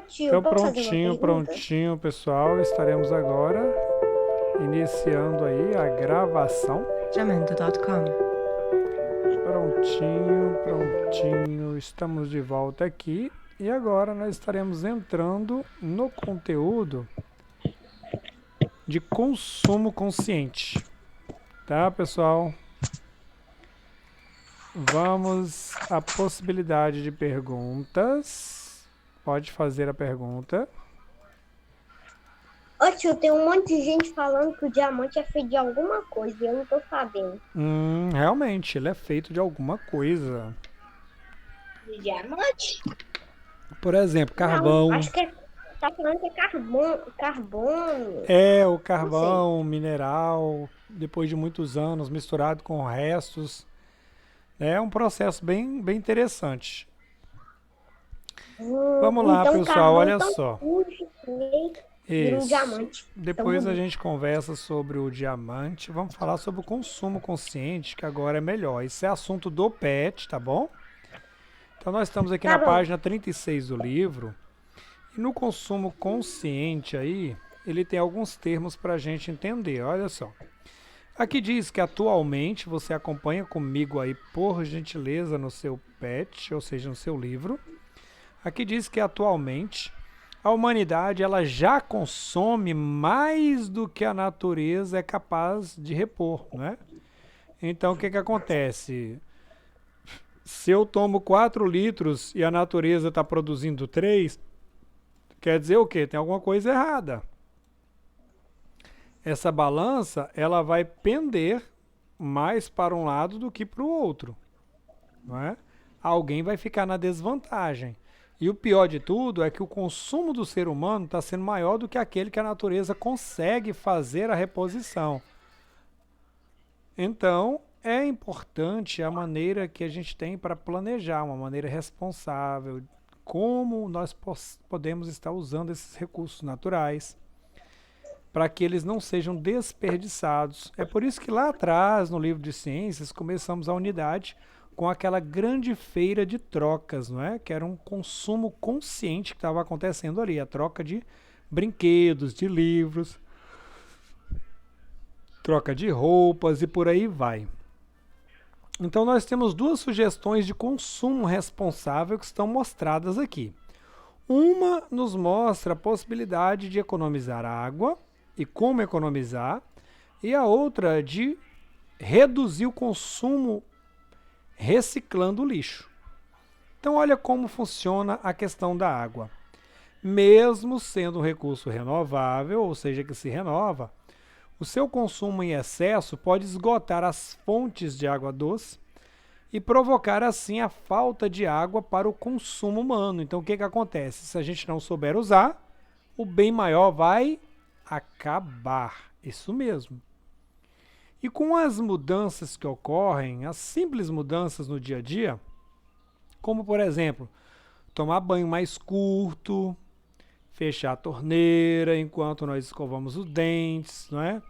tio, Então, posso fazer uma prontinho, pergunta? prontinho, pessoal. Estaremos agora iniciando aí a gravação. Jamendo.com. Prontinho, prontinho. Estamos de volta aqui. E agora nós estaremos entrando no conteúdo de consumo consciente. Tá, pessoal? Vamos à possibilidade de perguntas. Pode fazer a pergunta. Ô tio, tem um monte de gente falando que o diamante é feito de alguma coisa e eu não tô sabendo. Realmente, ele é feito de alguma coisa. De diamante? Por exemplo, Não, carvão. acho que tá falando que é carbono. É, o Não sei. carvão, mineral, depois de muitos anos, misturado com restos. É um processo bem interessante. Vamos lá, então, pessoal, carvão olha tão só. sujo vira um Isso. diamante. Depois Tão a bonito. gente conversa sobre o diamante. Vamos falar sobre o consumo consciente, que agora é melhor. Isso é assunto do PET, tá bom? Então nós estamos aqui Tá na bom. página 36 do livro. E no consumo consciente aí, ele tem alguns termos para a gente entender. Olha só. Aqui diz que atualmente você acompanha comigo aí, por gentileza, no seu PET, ou seja, no seu livro. Aqui diz que atualmente a humanidade ela já consome mais do que a natureza é capaz de repor, né? Então o que acontece? Se eu tomo 4 litros e a natureza está produzindo 3, quer dizer o quê? Tem alguma coisa errada. Essa balança ela vai pender mais para um lado do que para o outro, não é? Alguém vai ficar na desvantagem. E o pior de tudo é que o consumo do ser humano está sendo maior do que aquele que a natureza consegue fazer a reposição. Então, é importante a maneira que a gente tem para planejar, uma maneira responsável, como nós podemos estar usando esses recursos naturais para que eles não sejam desperdiçados. É por isso que lá atrás, no livro de ciências, começamos a unidade com aquela grande feira de trocas, não é? Que era um consumo consciente que estava acontecendo ali, a troca de brinquedos, de livros, troca de roupas e por aí vai. Então nós temos 2 sugestões de consumo responsável que estão mostradas aqui. Uma nos mostra a possibilidade de economizar água e como economizar, e a outra de reduzir o consumo reciclando o lixo. Então olha como funciona a questão da água. Mesmo sendo um recurso renovável, ou seja, que se renova, o seu consumo em excesso pode esgotar as fontes de água doce e provocar assim a falta de água para o consumo humano. Então o que acontece? Se a gente não souber usar, o bem maior vai acabar. Isso mesmo. E com as mudanças que ocorrem, as simples mudanças no dia a dia, como por exemplo, tomar banho mais curto, fechar a torneira enquanto nós escovamos os dentes, não é?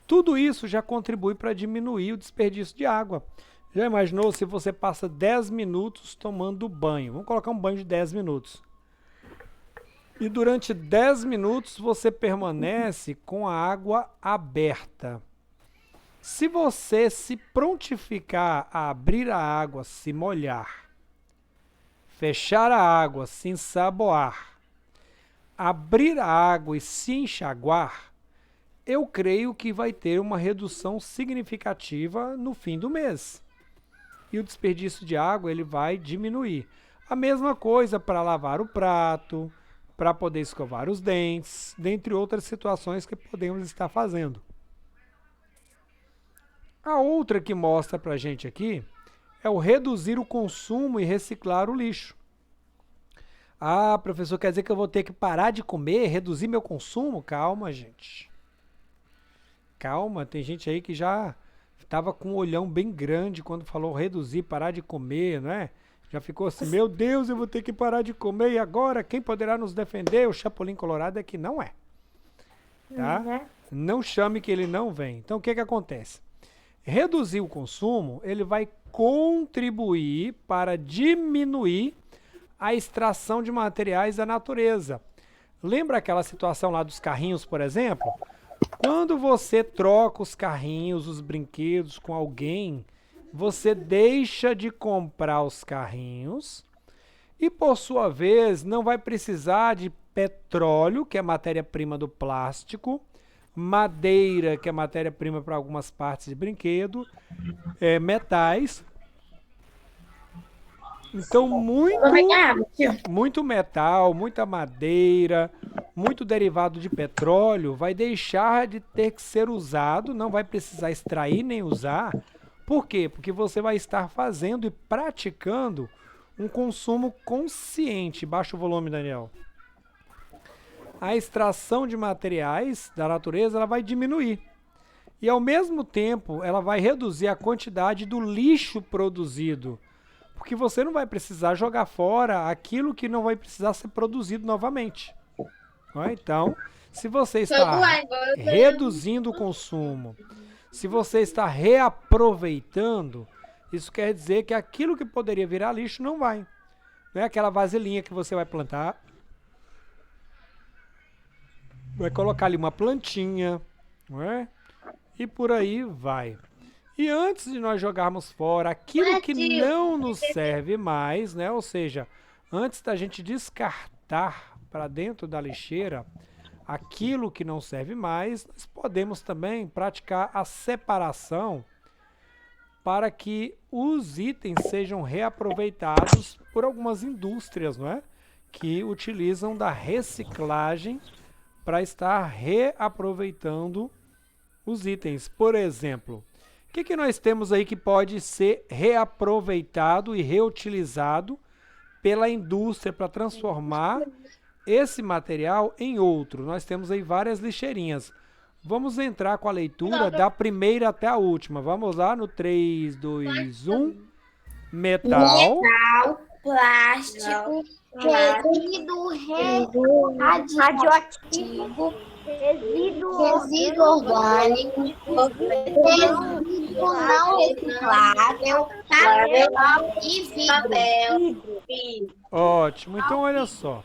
Tudo isso já contribui para diminuir o desperdício de água. Já imaginou se você passa 10 minutos tomando banho? Vamos colocar um banho de 10 minutos. E durante 10 minutos você permanece com a água aberta. Se você se prontificar a abrir a água, se molhar, fechar a água, se ensaboar, abrir a água e se enxaguar, eu creio que vai ter uma redução significativa no fim do mês. E o desperdício de água ele vai diminuir. A mesma coisa para lavar o prato, para poder escovar os dentes, dentre outras situações que podemos estar fazendo. A outra que mostra para a gente aqui é o reduzir o consumo e reciclar o lixo. Ah, professor, quer dizer que eu vou ter que parar de comer, reduzir meu consumo? Calma, gente. Calma, tem gente aí que já estava com um olhão bem grande quando falou reduzir, parar de comer, não é? Já ficou assim, meu Deus, eu vou ter que parar de comer e agora quem poderá nos defender? O Chapolin Colorado é que não é. Tá? Não chame que ele não vem. Então o que acontece? Reduzir o consumo, ele vai contribuir para diminuir a extração de materiais da natureza. Lembra aquela situação lá dos carrinhos, por exemplo? Quando você troca os carrinhos, os brinquedos com alguém, você deixa de comprar os carrinhos e, por sua vez, não vai precisar de petróleo, que é matéria-prima do plástico, madeira, que é matéria-prima para algumas partes de brinquedo, metais. Então, muito metal, muita madeira, muito derivado de petróleo vai deixar de ter que ser usado, não vai precisar extrair nem usar. Por quê? Porque você vai estar fazendo e praticando um consumo consciente. Baixa o volume, Daniel. A extração de materiais da natureza ela vai diminuir. E, ao mesmo tempo, ela vai reduzir a quantidade do lixo produzido. Porque você não vai precisar jogar fora aquilo que não vai precisar ser produzido novamente. Então, se você está reduzindo o consumo, se você está reaproveitando, isso quer dizer que aquilo que poderia virar lixo não vai. Não é aquela vasilhinha que você vai plantar, vai colocar ali uma plantinha, não é? E por aí vai. E antes de nós jogarmos fora aquilo que não nos serve mais, né? Ou seja, antes da gente descartar para dentro da lixeira aquilo que não serve mais, nós podemos também praticar a separação para que os itens sejam reaproveitados por algumas indústrias, não é? Que utilizam da reciclagem para estar reaproveitando os itens. Por exemplo, o que nós temos aí que pode ser reaproveitado e reutilizado pela indústria para transformar esse material em outro? Nós temos aí várias lixeirinhas. Vamos entrar com a leitura da primeira até a última. Vamos lá no 3, 2, 1. Metal, Plástico, resíduo radioativo, resíduo orgânico, resíduo não reciclável, papel e vidro. Ótimo. Então, olha só.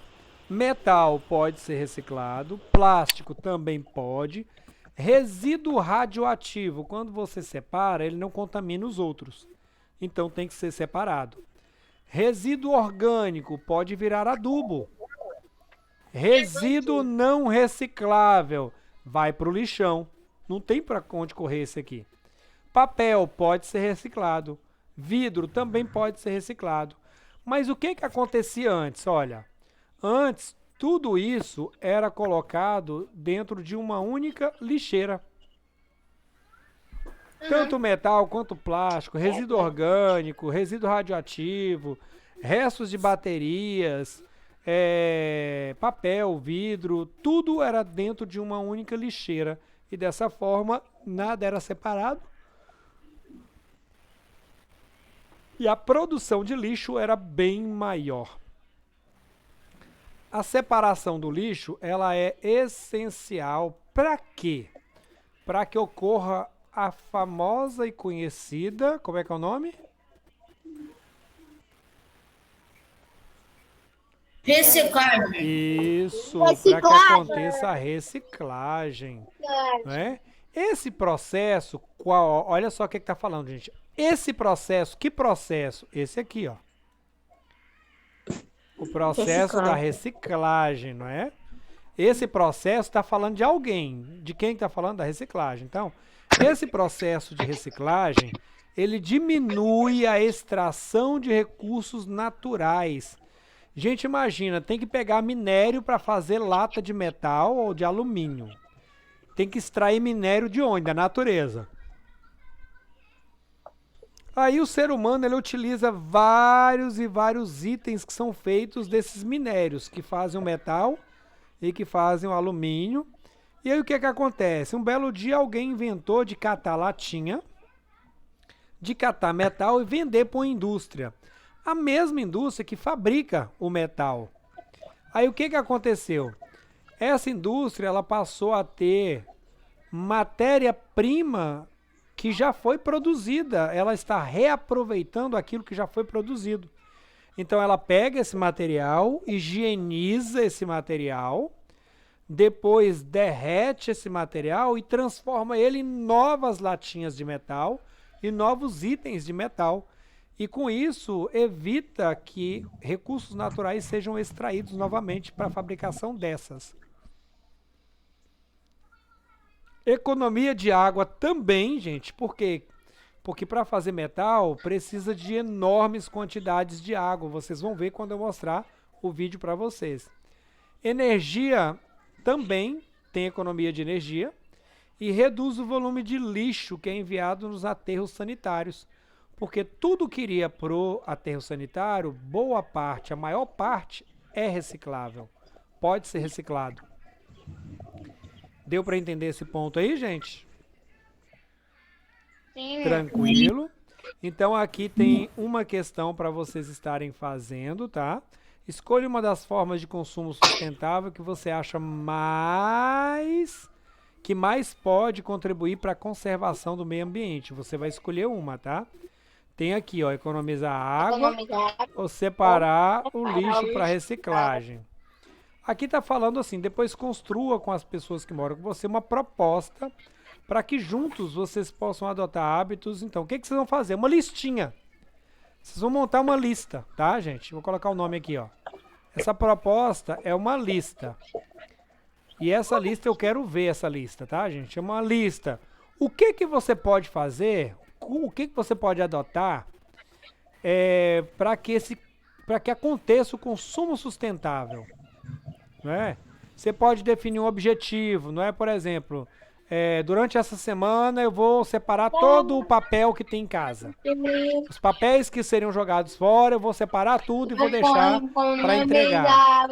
Metal pode ser reciclado, plástico também pode. Resíduo radioativo, quando você separa, ele não contamina os outros. Então, tem que ser separado. Resíduo orgânico pode virar adubo. Resíduo não reciclável vai para o lixão. Não tem para onde correr esse aqui. Papel pode ser reciclado. Vidro também pode ser reciclado. Mas o que acontecia antes? Olha, antes tudo isso era colocado dentro de uma única lixeira. Tanto metal quanto plástico, resíduo orgânico, resíduo radioativo, restos de baterias, papel, vidro, tudo era dentro de uma única lixeira. E dessa forma, nada era separado. E a produção de lixo era bem maior. A separação do lixo, ela é essencial para quê? Para que ocorra a famosa e conhecida, como é que é o nome? Reciclagem. Isso, para que aconteça a reciclagem. Né? Esse processo, olha só o que está falando, gente. Esse processo, que processo? Esse aqui, ó. O processo da reciclagem, não é? Esse processo está falando de alguém. De quem está falando? Da reciclagem. Então, esse processo de reciclagem, ele diminui a extração de recursos naturais. Gente, imagina, tem que pegar minério para fazer lata de metal ou de alumínio. Tem que extrair minério de onde? Da natureza. Aí o ser humano ele utiliza vários e vários itens que são feitos desses minérios, que fazem o metal e que fazem o alumínio. E aí o que acontece? Um belo dia alguém inventou de catar latinha, de catar metal e vender para uma indústria. A mesma indústria que fabrica o metal. Aí o que aconteceu? Essa indústria ela passou a ter matéria-prima que já foi produzida. Ela está reaproveitando aquilo que já foi produzido. Então ela pega esse material, higieniza esse material, depois derrete esse material e transforma ele em novas latinhas de metal e novos itens de metal. E com isso evita que recursos naturais sejam extraídos novamente para a fabricação dessas. Economia de água também, gente, por quê? Porque para fazer metal precisa de enormes quantidades de água. Vocês vão ver quando eu mostrar o vídeo para vocês. Energia também tem economia de energia e reduz o volume de lixo que é enviado nos aterros sanitários. Porque tudo que iria para o aterro sanitário, boa parte, a maior parte, é reciclável. Pode ser reciclado. Deu para entender esse ponto aí, gente? Sim. Tranquilo. Então aqui tem uma questão para vocês estarem fazendo, tá? Escolha uma das formas de consumo sustentável que você acha que mais pode contribuir para a conservação do meio ambiente. Você vai escolher uma, tá? Tem aqui, ó, economizar água ou separar o lixo para reciclagem. Aqui está falando assim, depois construa com as pessoas que moram com você uma proposta para que juntos vocês possam adotar hábitos. Então, o que vocês vão fazer? Uma listinha. Vocês vão montar uma lista, tá, gente? Vou colocar o nome aqui, ó. Essa proposta é uma lista. E essa lista, eu quero ver essa lista, tá, gente? É uma lista. O que você pode fazer, o que você pode adotar para que aconteça o consumo sustentável? Não é? Você pode definir um objetivo, não é? Por exemplo, durante essa semana eu vou separar todo o papel que tem em casa. Os papéis que seriam jogados fora, eu vou separar tudo e vou deixar para entregar.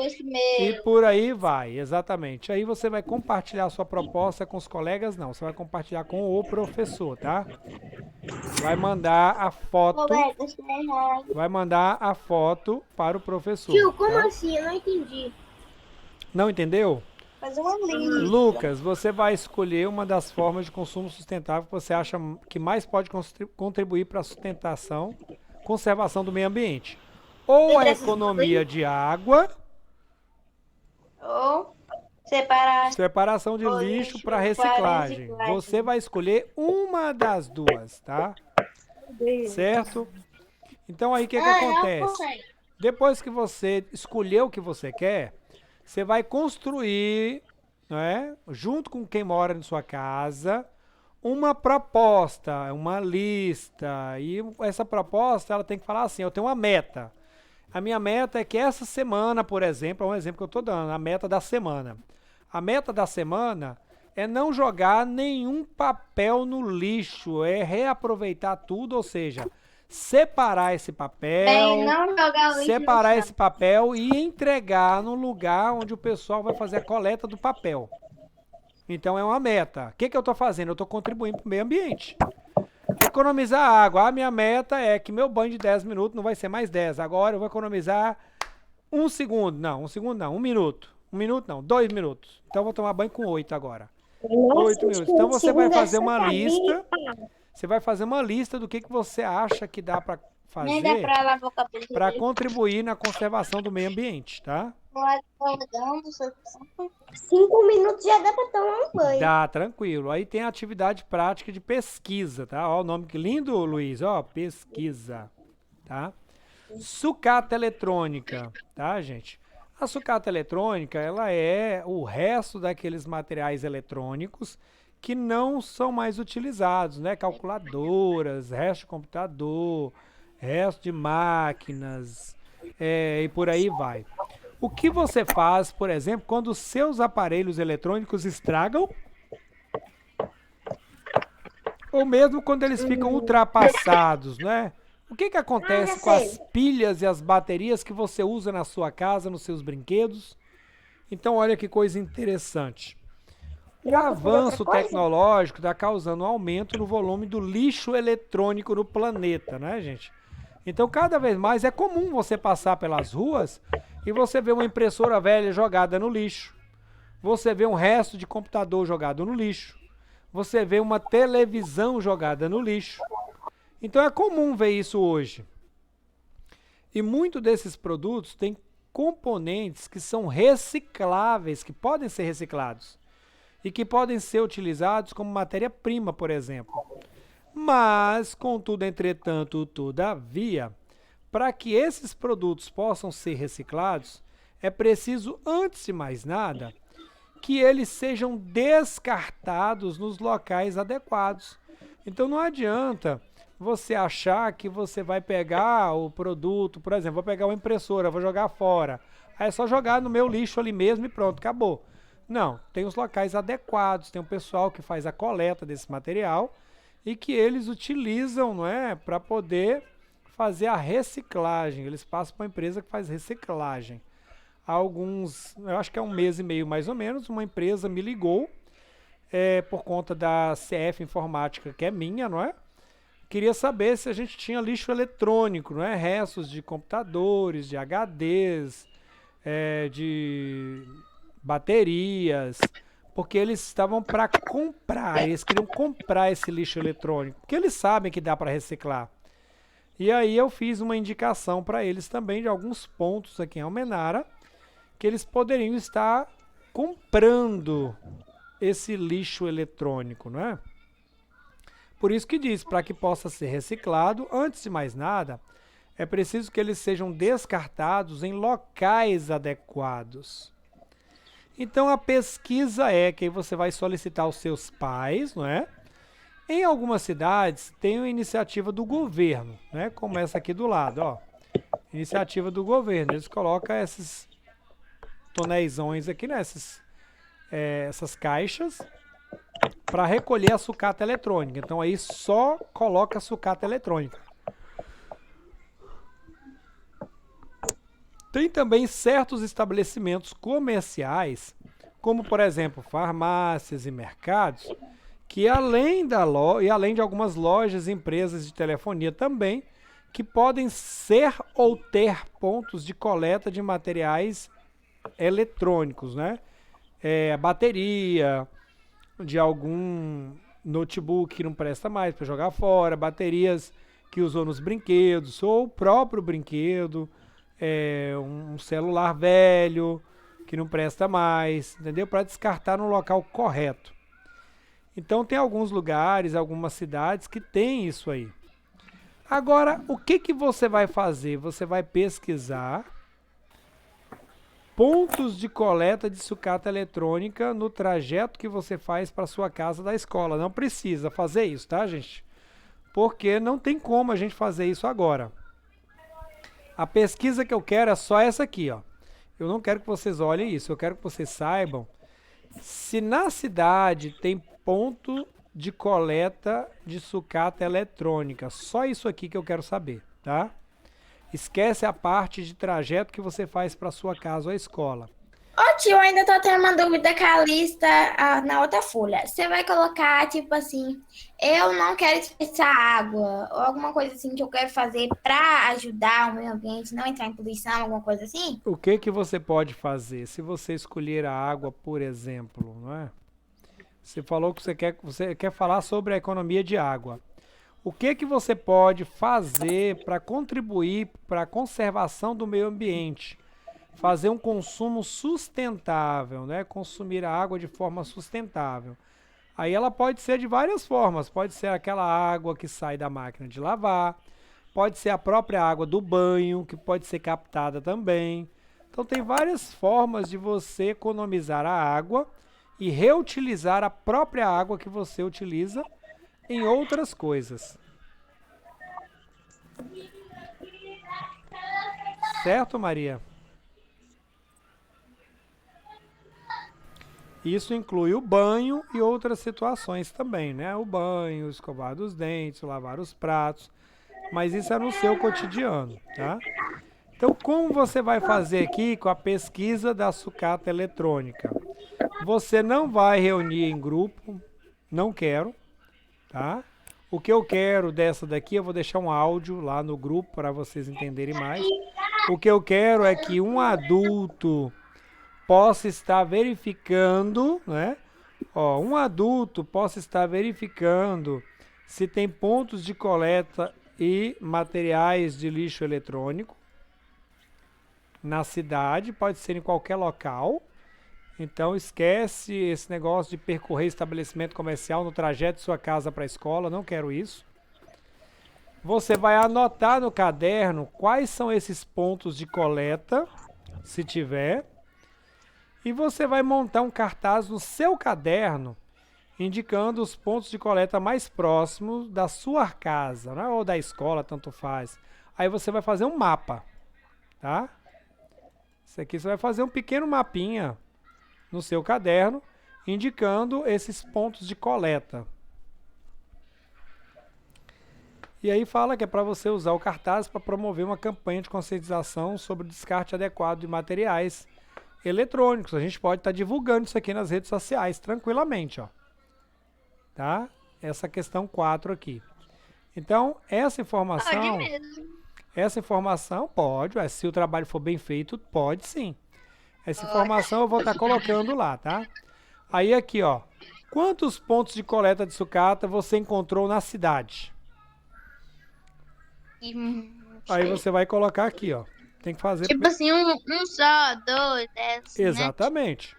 E por aí vai, exatamente. Aí você vai compartilhar a sua proposta com os colegas, não. Você vai compartilhar com o professor, tá? Vai mandar a foto. Vai mandar a foto para o professor. Tio, como tá? assim? Eu não entendi. Não entendeu? Fazer uma lista. Lucas, você vai escolher uma das formas de consumo sustentável que você acha que mais pode contribuir para a conservação do meio ambiente. Ou a economia de água, Ou separar. separação de O lixo lixo para para reciclagem. reciclagem. Você vai escolher uma das duas, tá? Certo? Então aí o que acontece? Depois que você escolheu o que você quer, você vai construir, né, junto com quem mora em sua casa, uma proposta, uma lista. E essa proposta, ela tem que falar assim, eu tenho uma meta. A minha meta é que essa semana, por exemplo, é um exemplo que eu estou dando, a meta da semana. A meta da semana é não jogar nenhum papel no lixo, é reaproveitar tudo, ou seja, separar esse papel, Não jogar o lixo separar no esse papel e entregar no lugar onde o pessoal vai fazer a coleta do papel. Então é uma meta. O que eu estou fazendo? Eu estou contribuindo para o meio ambiente. Economizar água. A minha meta é que meu banho de 10 minutos não vai ser mais 10. Agora eu vou economizar 1 segundo. Não, 1 segundo não. 1 minuto. 1 minuto não. 2 minutos. Então eu vou tomar banho com 8 agora. 8 minutos. Então você vai fazer uma lista. Você vai fazer uma lista do que você acha que dá para Nem dá fazer pra lavar o cabelo. para contribuir na conservação do meio ambiente, tá? 5 minutos já dá pra tomar um banho. Dá, tranquilo. Aí tem a atividade prática de pesquisa, tá? Ó, o nome que lindo, Luiz, ó, pesquisa, tá? Sucata eletrônica, tá, gente? A sucata eletrônica, ela é o resto daqueles materiais eletrônicos que não são mais utilizados, né? Calculadoras, resto de computador, resto de máquinas, e por aí vai. O que você faz, por exemplo, quando os seus aparelhos eletrônicos estragam? Ou mesmo quando eles ficam ultrapassados, né? O que acontece com as pilhas e as baterias que você usa na sua casa, nos seus brinquedos? Então, olha que coisa interessante. O avanço tecnológico está causando um aumento no volume do lixo eletrônico no planeta, né, gente? Então, cada vez mais é comum você passar pelas ruas e você ver uma impressora velha jogada no lixo. Você vê um resto de computador jogado no lixo. Você vê uma televisão jogada no lixo. Então, é comum ver isso hoje. E muito desses produtos têm componentes que são recicláveis, que podem ser reciclados e que podem ser utilizados como matéria-prima, por exemplo. Mas, contudo, entretanto, todavia, para que esses produtos possam ser reciclados, é preciso, antes de mais nada, que eles sejam descartados nos locais adequados. Então não adianta você achar que você vai pegar o produto, por exemplo, vou pegar uma impressora, vou jogar fora. Aí é só jogar no meu lixo ali mesmo e pronto, acabou. Não, tem os locais adequados, tem um pessoal que faz a coleta desse material e que eles utilizam, não é, para poder fazer a reciclagem. Eles passam para uma empresa que faz reciclagem. Há alguns, eu acho que é 1 mês e meio mais ou menos, uma empresa me ligou por conta da CF Informática, que é minha, não é? Queria saber se a gente tinha lixo eletrônico, não é? Restos de computadores, de HDs, de baterias, porque eles estavam para comprar, eles queriam comprar esse lixo eletrônico, porque eles sabem que dá para reciclar. E aí eu fiz uma indicação para eles também de alguns pontos aqui em Almenara, que eles poderiam estar comprando esse lixo eletrônico, não é? Por isso que diz, para que possa ser reciclado, antes de mais nada, é preciso que eles sejam descartados em locais adequados. Então a pesquisa é que você vai solicitar aos seus pais, não é? Em algumas cidades tem uma iniciativa do governo, né? Como essa aqui do lado, ó. Iniciativa do governo, eles colocam esses tonéisões aqui, né? Essas caixas para recolher a sucata eletrônica. Então aí só coloca a sucata eletrônica. Tem também certos estabelecimentos comerciais, como por exemplo farmácias e mercados, que além e além de algumas lojas e empresas de telefonia também, que podem ser ou ter pontos de coleta de materiais eletrônicos, né? Bateria de algum notebook que não presta mais para jogar fora, baterias que usou nos brinquedos, ou o próprio brinquedo, um celular velho que não presta mais, entendeu? Para descartar no local correto. Então tem alguns lugares, algumas cidades que tem isso aí. Agora, o que você vai fazer? Você vai pesquisar pontos de coleta de sucata eletrônica no trajeto que você faz para sua casa da escola. Não precisa fazer isso, tá, gente? Porque não tem como a gente fazer isso agora. A pesquisa que eu quero é só essa aqui, ó. Eu não quero que vocês olhem isso, eu quero que vocês saibam se na cidade tem ponto de coleta de sucata eletrônica. Só isso aqui que eu quero saber, tá? Esquece a parte de trajeto que você faz para sua casa ou a escola. Ô tio, eu ainda tô tendo uma dúvida com a lista na outra folha. Você vai colocar, tipo assim, eu não quero desperdiçar água, ou alguma coisa assim que eu quero fazer para ajudar o meio ambiente, não entrar em poluição, alguma coisa assim? O que você pode fazer? Se você escolher a água, por exemplo, não é? Você falou que você quer falar sobre a economia de água. O que você pode fazer para contribuir para a conservação do meio ambiente? Fazer um consumo sustentável, né? Consumir a água de forma sustentável. Aí ela pode ser de várias formas. Pode ser aquela água que sai da máquina de lavar. Pode ser a própria água do banho, que pode ser captada também. Então tem várias formas de você economizar a água e reutilizar a própria água que você utiliza em outras coisas. Certo, Maria? Isso inclui o banho e outras situações também, né? O banho, escovar os dentes, lavar os pratos, mas isso é no seu cotidiano, tá? Então, como você vai fazer aqui com a pesquisa da sucata eletrônica? Você não vai reunir em grupo, não quero, tá? O que eu quero dessa daqui, eu vou deixar um áudio lá no grupo para vocês entenderem mais. O que eu quero é que um adulto possa estar verificando, né? Ó, um adulto possa estar verificando se tem pontos de coleta e materiais de lixo eletrônico, na cidade, pode ser em qualquer local. Então esquece esse negócio de percorrer estabelecimento comercial no trajeto de sua casa para a escola, não quero isso. Você vai anotar no caderno quais são esses pontos de coleta, se tiver, e você vai montar um cartaz no seu caderno indicando os pontos de coleta mais próximos da sua casa, né? Ou da escola, tanto faz. Aí você vai fazer um mapa, tá? Isso aqui você vai fazer um pequeno mapinha no seu caderno, indicando esses pontos de coleta. E aí fala que é para você usar o cartaz para promover uma campanha de conscientização sobre o descarte adequado de materiais eletrônicos. A gente pode estar divulgando isso aqui nas redes sociais tranquilamente, ó. Tá? Essa questão 4 aqui. Então, essa informação pode, se o trabalho for bem feito, pode sim. Essa informação eu vou estar colocando lá, tá? Aí aqui, ó. Quantos pontos de coleta de sucata você encontrou na cidade? Aí você vai colocar aqui, ó. Tem que fazer... Tipo assim, um só, 2, 10. Exatamente.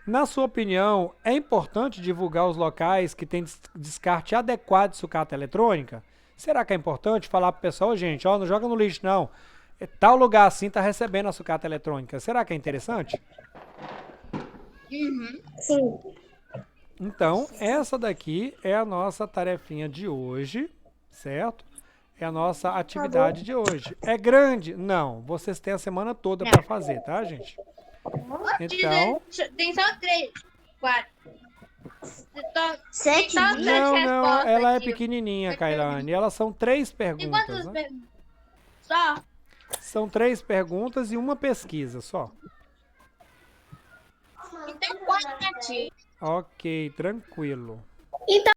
Na sua opinião, é importante divulgar os locais que têm descarte adequado de sucata eletrônica? Será que é importante falar pro pessoal, gente, ó, não joga no lixo não. Tal lugar assim tá recebendo a sucata eletrônica. Será que é interessante? Sim. Então, essa daqui é a nossa tarefinha de hoje, certo? É a nossa atividade de hoje. É grande? Não. Vocês têm a semana toda para fazer, tá, gente? Então... Tem só 3, 4. 7 Não, dias? Não, respostas ela é aqui. pequenininha, Kailane. Elas são 3 Tem perguntas, quantas né? perguntas? Só? São 3 perguntas e uma pesquisa só. Então 4 aqui. Ok, tranquilo. Então,